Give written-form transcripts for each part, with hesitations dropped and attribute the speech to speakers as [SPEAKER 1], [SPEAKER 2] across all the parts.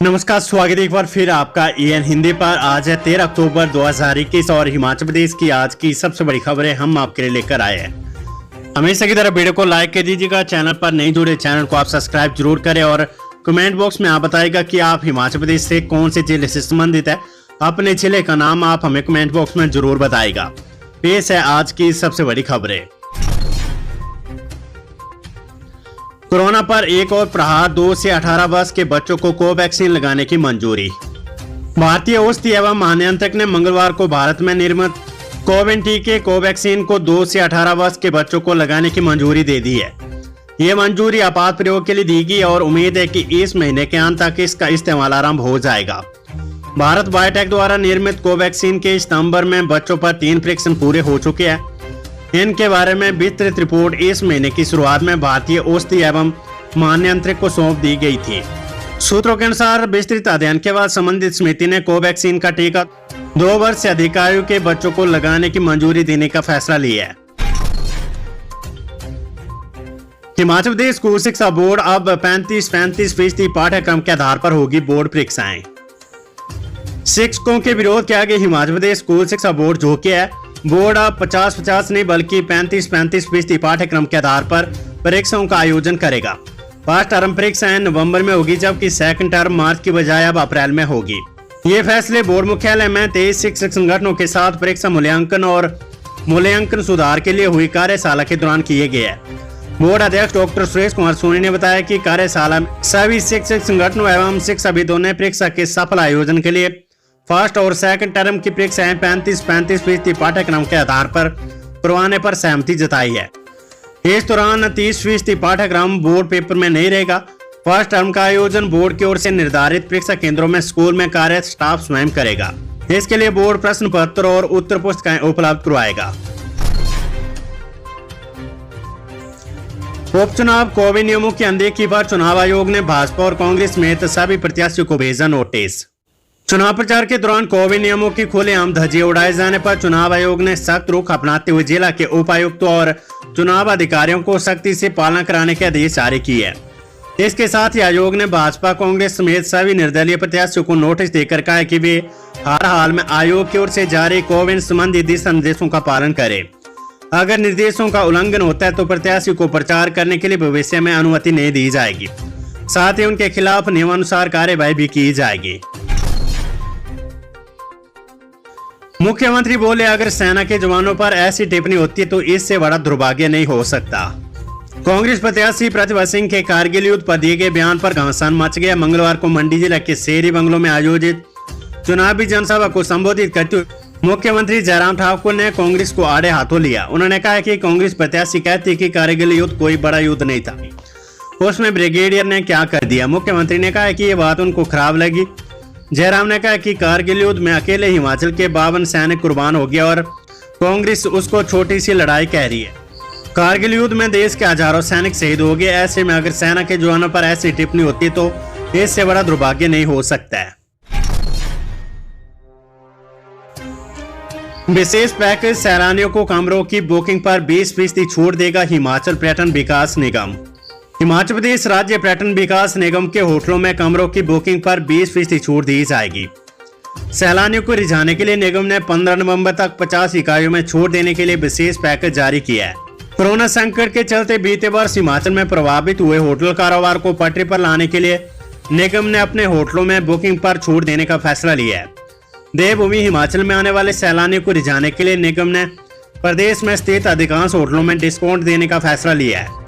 [SPEAKER 1] नमस्कार, स्वागत है एक बार फिर आपका एएन हिंदी पर। आज है 13 अक्टूबर 2021 और हिमाचल प्रदेश की आज की सबसे बड़ी खबरें हम आपके लिए लेकर आए हैं। हमेशा की तरह वीडियो को लाइक कर दीजिएगा। चैनल पर नहीं जुड़े चैनल को आप सब्सक्राइब जरूर करें और कमेंट बॉक्स में आप बताइएगा कि आप हिमाचल प्रदेश से कौन से जिले से संबंधित है। अपने जिले का नाम आप हमें कमेंट बॉक्स में जरूर बताइएगा। पेश है आज की सबसे बड़ी खबरें। कोरोना पर एक और प्रहार, 2 से 18 वर्ष के बच्चों को कोवैक्सीन लगाने की मंजूरी। भारतीय औषधि एवं महानियंत्रक ने मंगलवार को भारत में निर्मित कोविन टीके कोवैक्सीन को 2 से 18 वर्ष के बच्चों को लगाने की मंजूरी दे दी है। ये मंजूरी आपात प्रयोग के लिए दी गई और उम्मीद है कि इस महीने के अंत तक इसका इस्तेमाल आरंभ हो जाएगा। भारत बायोटेक द्वारा निर्मित कोवैक्सीन के सितंबर में बच्चों पर 3 परीक्षण पूरे हो चुके हैं। इनके बारे में विस्तृत रिपोर्ट इस महीने की शुरुआत में भारतीय औषधि एवं महानियंत्रक को सौंप दी गई थी। सूत्रों के अनुसार विस्तृत अध्ययन के बाद संबंधित समिति ने कोवैक्सीन का टीका 2 वर्ष से अधिक आयु के बच्चों को लगाने की मंजूरी देने का फैसला लिया है। हिमाचल प्रदेश स्कूल शिक्षा बोर्ड अब 35% पाठ्यक्रम के आधार पर होगी बोर्ड परीक्षाएं। शिक्षकों के विरोध के आगे हिमाचल प्रदेश स्कूल शिक्षा बोर्ड झुके है। बोर्ड अब 50-50 नहीं बल्कि 35% पाठ्यक्रम के आधार पर परीक्षाओं का आयोजन करेगा। फर्स्ट टर्म परीक्षाएं नवंबर में होगी, जबकि सेकंड टर्म मार्च की बजाय अब अप्रैल में होगी। ये फैसले बोर्ड मुख्यालय में 23 शिक्षक संगठनों के साथ परीक्षा मूल्यांकन और मूल्यांकन सुधार के लिए हुई कार्यशाला के दौरान किए गए हैं। बोर्ड अध्यक्ष डॉक्टर सुरेश कुमार सोनी ने बताया कि कार्यशाला में सभी शिक्षक संगठनों एवं शिक्षाविदों ने परीक्षा के सफल आयोजन के लिए फर्स्ट और सेकंड टर्म की परीक्षाएं 35% पाठ्यक्रम के आधार पर करवाने पर सहमति जताई है। इस दौरान 30% पाठ्यक्रम बोर्ड पेपर में नहीं रहेगा। फर्स्ट टर्म का आयोजन बोर्ड की ओर से निर्धारित परीक्षा केंद्रों में स्कूल में कार्यरत स्टाफ स्वयं करेगा। इसके लिए बोर्ड प्रश्न पत्र और उत्तर पुस्तिकाएं उपलब्ध करवाएगा। उपचुनाव कोविड नियमों की अनदेखी पर चुनाव आयोग ने भाजपा और कांग्रेस समेत सभी प्रत्याशियों को भेजा नोटिस। चुनाव प्रचार के दौरान कोविड नियमों की खुलेआम धज्जियां उड़ाए जाने पर चुनाव आयोग ने सख्त रुख अपनाते हुए जिला के उपायुक्तों और चुनाव अधिकारियों को सख्ती से पालना कराने के आदेश जारी किए हैं। इसके साथ ही आयोग ने भाजपा कांग्रेस समेत सभी निर्दलीय प्रत्याशियों को नोटिस देकर कहा है कि वे हर हाल में आयोग की ओर से जारी कोविड संबंधी दिशा निर्देशों का पालन करें। अगर निर्देशों का उल्लंघन होता है तो प्रत्याशी को प्रचार करने के लिए भविष्य में अनुमति नहीं दी जाएगी। साथ ही उनके खिलाफ नियमानुसार कार्यवाही भी की जाएगी। मुख्यमंत्री बोले, अगर सेना के जवानों पर ऐसी टिप्पणी होती तो इससे बड़ा दुर्भाग्य नहीं हो सकता। कांग्रेस प्रत्याशी प्रतिभा सिंह के कारगिल युद्ध पर दिए गए बयान पर घमासान मच गया। मंगलवार को मंडी जिले के शेरी बंगलों में आयोजित चुनावी जनसभा को संबोधित करते हुए मुख्यमंत्री जयराम ठाकुर ने कांग्रेस को आड़े हाथों लिया। उन्होंने कहा कि कांग्रेस प्रत्याशी कहती कि कारगिल युद्ध कोई बड़ा युद्ध नहीं था, उसमें ब्रिगेडियर ने क्या कर दिया। मुख्यमंत्री ने कहा कि ये बात उनको खराब लगी। जयराम ने कहा कि कारगिल युद्ध में अकेले हिमाचल के 52 सैनिक कुर्बान हो गया और कांग्रेस उसको छोटी सी लड़ाई कह रही है। कारगिल युद्ध में देश के हजारों सैनिक शहीद हो गए। ऐसे में अगर सेना के जवानों पर ऐसी टिप्पणी होती तो इससे बड़ा दुर्भाग्य नहीं हो सकता है। विशेष पैकेज, सैलानियों को कमरों की बुकिंग पर 20% छूट देगा हिमाचल पर्यटन विकास निगम। हिमाचल प्रदेश राज्य पर्यटन विकास निगम के होटलों में कमरों की बुकिंग पर 20% छूट दी जाएगी। सैलानियों को रिझाने के लिए निगम ने 15 नवंबर तक 50 इकाइयों में छूट देने के लिए विशेष पैकेज जारी किया है। कोरोना संकट के चलते बीते वर्ष हिमाचल में प्रभावित हुए होटल कारोबार को पटरी पर लाने के लिए निगम ने अपने होटलों में बुकिंग पर छूट देने का फैसला लिया है। देवभूमि हिमाचल में आने वाले सैलानियों को रिझाने के लिए निगम ने प्रदेश में स्थित अधिकांश होटलों में डिस्काउंट देने का फैसला लिया है।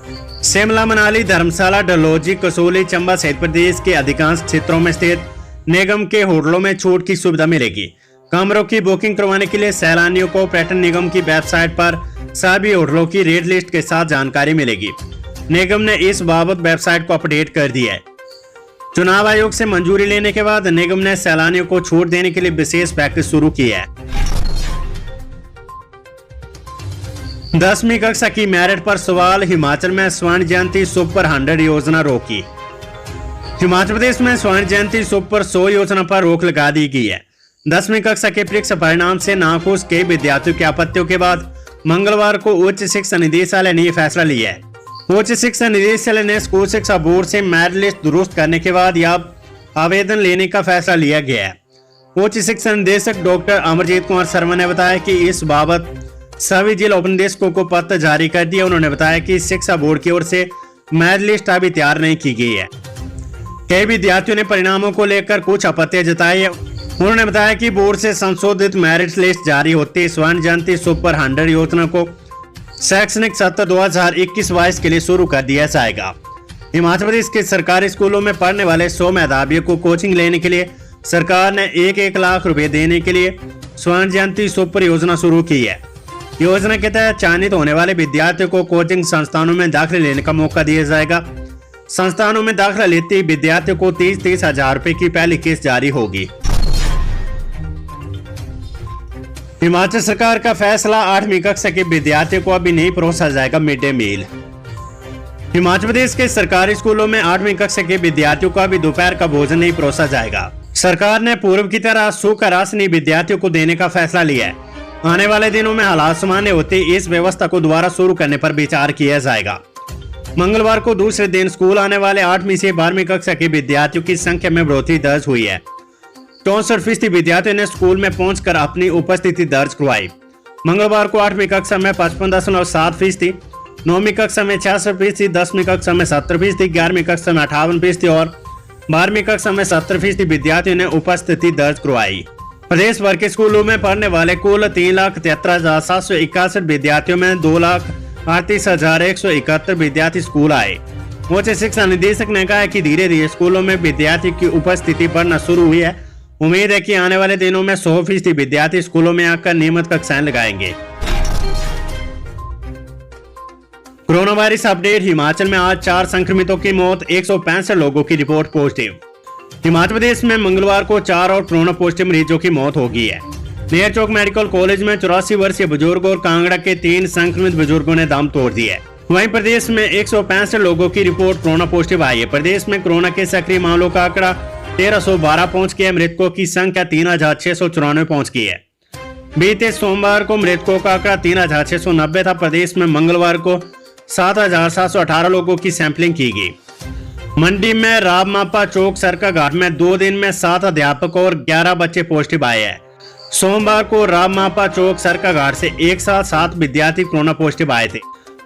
[SPEAKER 1] शिमला, मनाली, धर्मशाला, डलहौजी, कसौली, चंबा सहित प्रदेश के अधिकांश क्षेत्रों में स्थित निगम के होटलों में छूट की सुविधा मिलेगी। कमरों की बुकिंग करवाने के लिए सैलानियों को पर्यटन निगम की वेबसाइट पर सभी होटलों की रेट लिस्ट के साथ जानकारी मिलेगी। निगम ने इस बाबत वेबसाइट को अपडेट कर दिया है। चुनाव आयोग से मंजूरी लेने के बाद निगम ने सैलानियों को छूट देने के लिए विशेष पैकेज शुरू किया है। 10वीं कक्षा की मेरिट पर सवाल, हिमाचल में स्वर्ण जयंती सुपर 100 योजना रोकी। हिमाचल प्रदेश में स्वर्ण जयंती सुपर 100 योजना पर रोक लगा दी गई है। 10वीं कक्षा के परीक्षा परिणाम से नाखुश कई विद्यार्थियों की आपत्तियों के बाद मंगलवार को उच्च शिक्षा निदेशालय ने यह फैसला लिया है। उच्च शिक्षा निदेशालय ने स्कूल शिक्षा बोर्ड से मेरिट लिस्ट दुरुस्त करने के बाद यह आवेदन लेने का फैसला लिया गया है। उच्च शिक्षा निदेशक डॉक्टर अमरजीत कुमार शर्मा ने बताया कि इस बाबत सभी जिला उपनिदेशकों को पत्र जारी कर दिया। उन्होंने बताया कि शिक्षा बोर्ड की ओर से मेरिट लिस्ट अभी तैयार नहीं की गई है। कई विद्यार्थियों ने परिणामों को लेकर कुछ आपत्तियां जताई है। उन्होंने बताया कि बोर्ड से संशोधित मेरिट लिस्ट जारी होती स्वर्ण जयंती सुपर 100 योजना को शैक्षणिक सत्र 2021-22 के लिए शुरू कर दिया जाएगा। हिमाचल प्रदेश के सरकारी स्कूलों में पढ़ने वाले 100 मेधावियों को कोचिंग लेने के लिए सरकार ने 1-1 लाख रुपए देने के लिए स्वर्ण जयंती सुपर योजना शुरू की है। योजना के तहत चयनित होने वाले विद्यार्थियों को कोचिंग संस्थानों में दाखिले लेने का मौका दिया जाएगा। संस्थानों में दाखिला लेते ही विद्यार्थियों को 30-30 हजार रुपए की पहली किस्त जारी होगी। हिमाचल सरकार का फैसला, 8वीं कक्षा के विद्यार्थियों को अभी नहीं परोसा जाएगा mid day meal. Himachal Pradesh के सरकारी स्कूलों में 8वीं कक्षा के विद्यार्थियों को अभी दोपहर का भोजन नहीं परोसा जाएगा। सरकार ने पूर्व की तरह सूखा राशन विद्यार्थियों को देने का फैसला लिया है। आने वाले दिनों में हालात सामान्य होते इस व्यवस्था को दोबारा शुरू करने पर विचार किया जाएगा। मंगलवार को दूसरे दिन स्कूल आने वाले 8वीं से 12वीं कक्षा के विद्यार्थियों की संख्या में बढ़ोतरी दर्ज हुई है। 64% विद्यार्थियों ने स्कूल में पहुंचकर अपनी उपस्थिति दर्ज करवाई। मंगलवार को 8वीं कक्षा में 55.7%, 9वीं कक्षा में 66%, 10वीं कक्षा में 70%, 11वीं कक्षा में 58% और 12वीं कक्षा में 70% विद्यार्थियों ने उपस्थिति दर्ज करवाई। प्रदेश भर के स्कूलों में पढ़ने वाले कुल 3,73,761 विद्यार्थियों में 2,38,171 विद्यार्थी स्कूल आए। उच्च शिक्षा निदेशक ने कहा कि धीरे धीरे स्कूलों में विद्यार्थी की उपस्थिति बढ़ना शुरू हुई है। उम्मीद है कि आने वाले दिनों में 100% विद्यार्थी स्कूलों में आकर नियमित कक्षाएं लगाएंगे। Corona virus update. हिमाचल में आज 4 संक्रमितों की मौत, 165 लोगों की रिपोर्ट पॉजिटिव। हिमाचल प्रदेश में मंगलवार को 4 और कोरोना पॉजिटिव मरीजों की मौत हो गई है। नेहर चौक मेडिकल कॉलेज में 84 वर्षीय बुजुर्ग और कांगड़ा के 3 संक्रमित बुजुर्गों ने दम तोड़ दिया है। वहीं प्रदेश में 165 लोगों की रिपोर्ट कोरोना पॉजिटिव आई है। प्रदेश में कोरोना के सक्रिय मामलों का आंकड़ा 1312 पहुंच गया। मृतकों की संख्या 3694 पहुंच गई है। बीते सोमवार को मृतकों का आंकड़ा 3690 था। प्रदेश में मंगलवार को 7718 लोगों की सैंपलिंग की गई। मंडी में राममापा चौक सरका घाट में 2 दिन में 7 अध्यापक और 11 बच्चे पॉजिटिव आए हैं। सोमवार को राममापा चौक सरका घाट से एक साथ 7 विद्यार्थी कोरोना पॉजिटिव आए थे।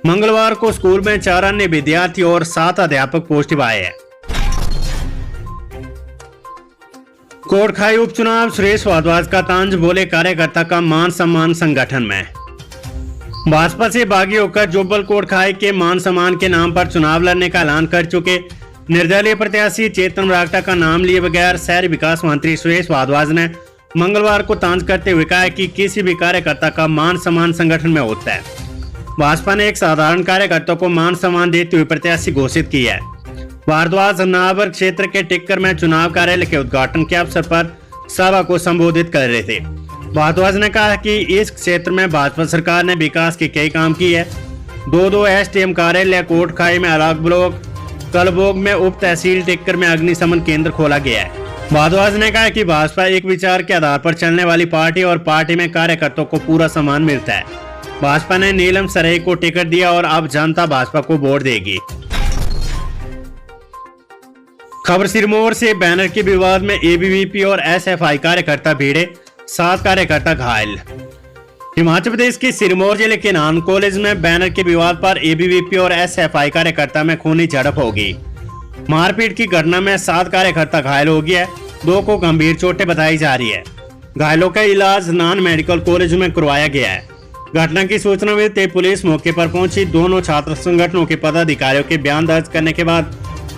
[SPEAKER 1] मंगलवार को स्कूल में 4 अन्य विद्यार्थी और 7 अध्यापक पॉजिटिव आए हैं। कोटखाई उपचुनाव, सुरेश भारद्वाज का तंज, बोले कार्यकर्ता का मान सम्मान संगठन में। भाजपा से बागी होकर जुब्बल कोटखाई के मान सम्मान के नाम पर चुनाव लड़ने का ऐलान कर चुके निर्दलीय प्रत्याशी चेतन बरागटा का नाम लिए बगैर शहरी विकास मंत्री सुरेश भारद्वाज ने मंगलवार को तंज करते हुए कहा कि किसी भी कार्यकर्ता का मान सम्मान संगठन में होता है। भाजपा ने एक साधारण कार्यकर्ता को मान सम्मान देते हुए प्रत्याशी घोषित किया है। भारद्वाज नावर क्षेत्र के टिक्कर में चुनाव कार्यालय के उद्घाटन के अवसर पर सभा को संबोधित कर रहे थे। भारद्वाज ने कहा कि इस क्षेत्र में भाजपा सरकार ने विकास के कई काम किए हैं। 2 एसडीएम कार्यालय कोटखाई में अलग ब्लॉक, कलबोग में उप तहसील, टिक्कर में अग्निशमन केंद्र खोला गया है। भारद्वाज ने कहा कि भाजपा एक विचार के आधार पर चलने वाली पार्टी और पार्टी में कार्यकर्ताओं को पूरा सम्मान मिलता है। भाजपा ने नीलम सरेई को टिकट दिया और अब जनता भाजपा को वोट देगी। खबर सिरमौर से, बैनर के विवाद में एबीवीपी और एसएफआई कार्यकर्ता भिड़े, 7 कार्यकर्ता घायल। हिमाचल प्रदेश के सिरमौर जिले के नान कॉलेज में बैनर के विवाद पर एबीवीपी और एसएफआई कार्यकर्ता में खूनी झड़प हो गई। मारपीट की घटना में 7 कार्यकर्ता घायल हो गया है। 2 को गंभीर चोटें बताई जा रही है। घायलों का इलाज नान मेडिकल कॉलेज में करवाया गया है। घटना की सूचना मिलते पुलिस मौके पर पहुंची। दोनों छात्र संगठनों के पदाधिकारियों के बयान दर्ज करने के बाद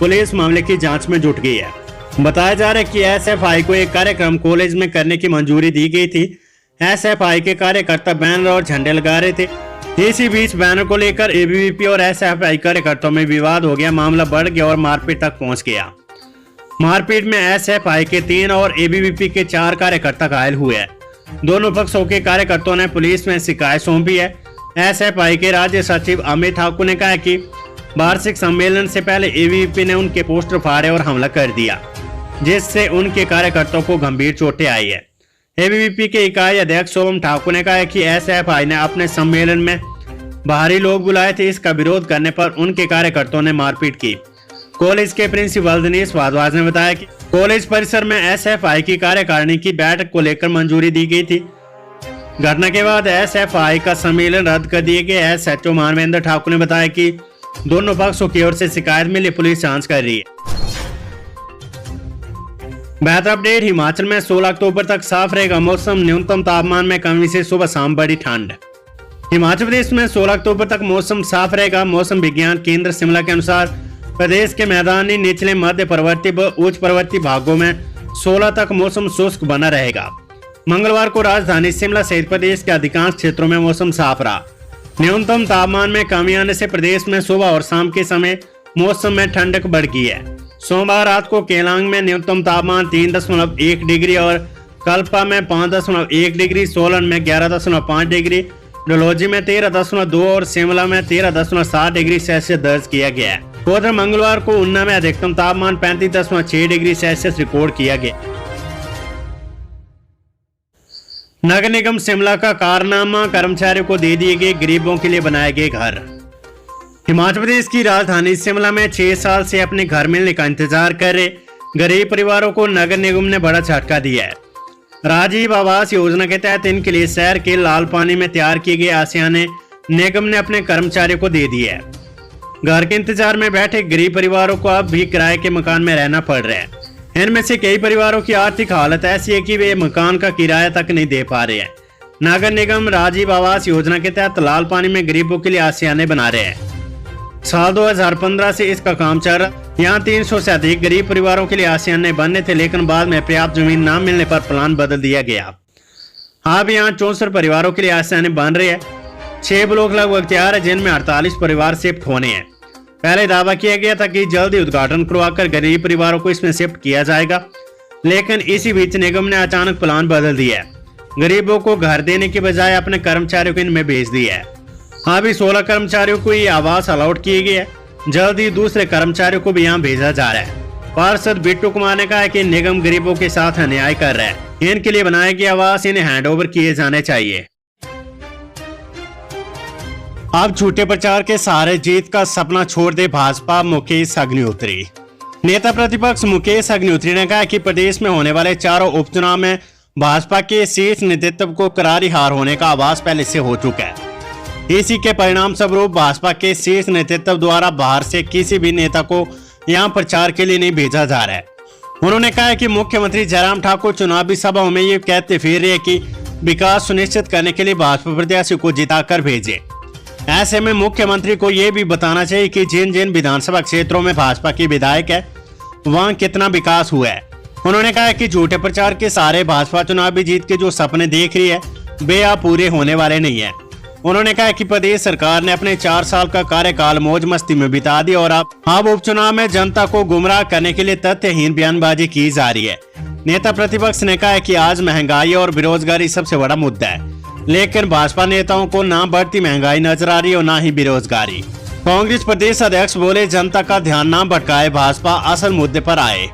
[SPEAKER 1] पुलिस मामले की जांच में जुट गई है। बताया जा रहा है कि एसएफआई को एक कार्यक्रम कॉलेज में करने की मंजूरी दी गई थी। एसएफआई के कार्यकर्ता बैनर और झंडे लगा रहे थे। इसी बीच बैनर को लेकर एबीवीपी और एसएफआई कार्यकर्ताओं में विवाद हो गया। मामला बढ़ गया और मारपीट तक पहुंच गया। मारपीट में एसएफआई के 3 और एबीवीपी के 4 कार्यकर्ता घायल हुए हैं। दोनों पक्षों के कार्यकर्ताओं ने पुलिस में शिकायत सौंपी है। एसएफआई के राज्य सचिव अमित ठाकुर ने कहा कि वार्षिक सम्मेलन से पहले एबीवीपी ने उनके पोस्टर फाड़े और हमला कर दिया, जिससे उनके कार्यकर्ताओं को गंभीर चोटें आई है। एबीवीपी के इकाई अध्यक्ष सोम ठाकुर ने कहा कि एसएफआई ने अपने सम्मेलन में बाहरी लोग बुलाए थे। इसका विरोध करने पर उनके कार्यकर्ताओं ने मारपीट की। कॉलेज के प्रिंसिपल दिनेश भारद्वाज ने बताया कि कॉलेज परिसर में एसएफआई की कार्यकारिणी की बैठक को लेकर मंजूरी दी गई थी। घटना के बाद एसएफआई का सम्मेलन रद्द कर दिए गए। एसएचओ मानवेंद्र ठाकुर ने बताया कि दोनों पक्षों की ओर से शिकायत मिली, पुलिस जांच कर रही है। बेहतर अपडेट, हिमाचल में 16 अक्टूबर तक साफ रहेगा मौसम, न्यूनतम तापमान में कमी से सुबह शाम बढ़ी ठंड। हिमाचल प्रदेश में 16 अक्टूबर तक मौसम साफ रहेगा। मौसम विज्ञान केंद्र शिमला के अनुसार प्रदेश के मैदानी, निचले, मध्य पर्वतीय व उच्च पर्वतीय भागों में 16 तक मौसम शुष्क बना रहेगा। मंगलवार को राजधानी शिमला सहित प्रदेश के अधिकांश क्षेत्रों में मौसम साफ रहा। न्यूनतम तापमान में कमी आने से प्रदेश में सुबह और शाम के समय मौसम में ठंडक बढ़ गई है। सोमवार रात को केलांग में न्यूनतम तापमान 3.1 डिग्री और कल्पा में 5.1 डिग्री, सोलन में 11.5 डिग्री, डलहौजी में 13.2 और शिमला में 13.7 डिग्री सेल्सियस दर्ज किया गया है। उधर मंगलवार को ऊना में अधिकतम तापमान 35.6 डिग्री सेल्सियस रिकॉर्ड किया गया। नगर निगम शिमला का कारनामा, कर्मचारियों को दे दिए गए गरीबों के लिए बनाए गए घर। हिमाचल प्रदेश की राजधानी शिमला में 6 साल से अपने घर मिलने का इंतजार कर रहे गरीब परिवारों को नगर निगम ने बड़ा झटका दिया है। राजीव आवास योजना के तहत इनके लिए शहर के लाल पानी में तैयार किए गए आशियाने निगम ने अपने कर्मचारियों को दे दिए है। घर के इंतजार में बैठे गरीब परिवारों को अब भी किराए के मकान में रहना पड़ रहा है। इनमें से कई परिवारों की आर्थिक हालत ऐसी है कि वे मकान का किराया तक नहीं दे पा रहे हैं। नगर निगम राजीव आवास योजना के तहत लाल पानी में गरीबों के लिए आशियाने बना रहे हैं। साल 2015 से इसका काम चल रहा। यहाँ 300 से अधिक गरीब परिवारों के लिए आशियाने बनने थे, लेकिन बाद में पर्याप्त जमीन न मिलने पर प्लान बदल दिया गया। अब यहाँ 64 परिवारों के लिए आशियाने बन रहे हैं। 6 ब्लॉक लगभग तैयार है, जिनमें 48 परिवार शिफ्ट होने हैं। पहले दावा किया गया था कि जल्द ही उद्घाटन करवाकर गरीब परिवारों को इसमें शिफ्ट किया जाएगा, लेकिन इसी बीच निगम ने अचानक प्लान बदल दिया है। गरीबों को घर देने के बजाय अपने कर्मचारियों को इनमें भेज दिया है। अभी 16 कर्मचारियों को ये आवास अलॉट किए गए हैं। जल्द ही दूसरे कर्मचारियों को भी यहाँ भेजा जा रहा है। पार्षद बिट्टू कुमार ने कहा कि निगम गरीबों के साथ अन्याय कर रहा है। इनके लिए बनाए गए आवास इन्हें हैंडओवर किए जाने चाहिए। अब झूठे प्रचार के सहारे जीत का सपना छोड़ दे भाजपा, मुकेश अग्निहोत्री। नेता प्रतिपक्ष मुकेश अग्निहोत्री ने कहा कि प्रदेश में होने वाले चारों उपचुनाव में भाजपा के शीर्ष नेतृत्व को करारी हार होने का आभास पहले से हो चुका है। इसी के परिणाम स्वरूप भाजपा के शीर्ष नेतृत्व द्वारा बाहर से किसी भी नेता को यहां प्रचार के लिए नहीं भेजा जा रहा है। उन्होंने कहा कि मुख्यमंत्री जयराम ठाकुर चुनावी सभाओं में ये कहते फिर रहे कि विकास सुनिश्चित करने के लिए भाजपा प्रत्याशी को जिताकर भेजे। ऐसे में मुख्यमंत्री को यह भी बताना चाहिए कि जिन जिन विधानसभा क्षेत्रों में भाजपा के विधायक है वहां कितना विकास हुआ है। उन्होंने कहा कि झूठे प्रचार के सहारे भाजपा चुनावी जीत के जो सपने देख रही है वे अब पूरे होने वाले नहीं है। उन्होंने कहा कि प्रदेश सरकार ने अपने 4 साल का कार्यकाल मौज मस्ती में बिता दिया और अब उपचुनाव में जनता को गुमराह करने के लिए तथ्यहीन बयानबाजी की जा रही है। नेता प्रतिपक्ष ने कहा कि आज महंगाई और बेरोजगारी सबसे बड़ा मुद्दा है, लेकिन भाजपा नेताओं को ना बढ़ती महंगाई नजर आ रही और ना ही बेरोजगारी। कांग्रेस प्रदेश अध्यक्ष बोले, जनता का ध्यान ना भटकाए, भाजपा असल मुद्दे पर आए।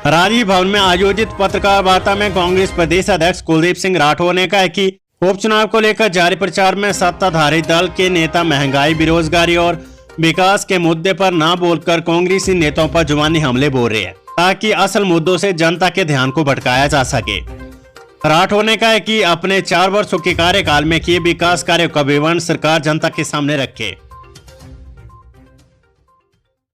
[SPEAKER 1] राजीव भवन में आयोजित पत्रकार वार्ता में कांग्रेस प्रदेश अध्यक्ष कुलदीप सिंह राठौर ने कहा कि उपचुनाव को लेकर जारी प्रचार में सत्ताधारी दल के नेता महंगाई, बेरोजगारी और विकास के मुद्दे पर ना बोलकर कांग्रेसी नेताओं पर जुबानी हमले बोल रहे हैं, ताकि असल मुद्दों से जनता के ध्यान को भटकाया जा सके। राठौर ने कहा कि अपने 4 वर्षों के कार्यकाल में किए विकास कार्यों का विवरण सरकार जनता के सामने रखे।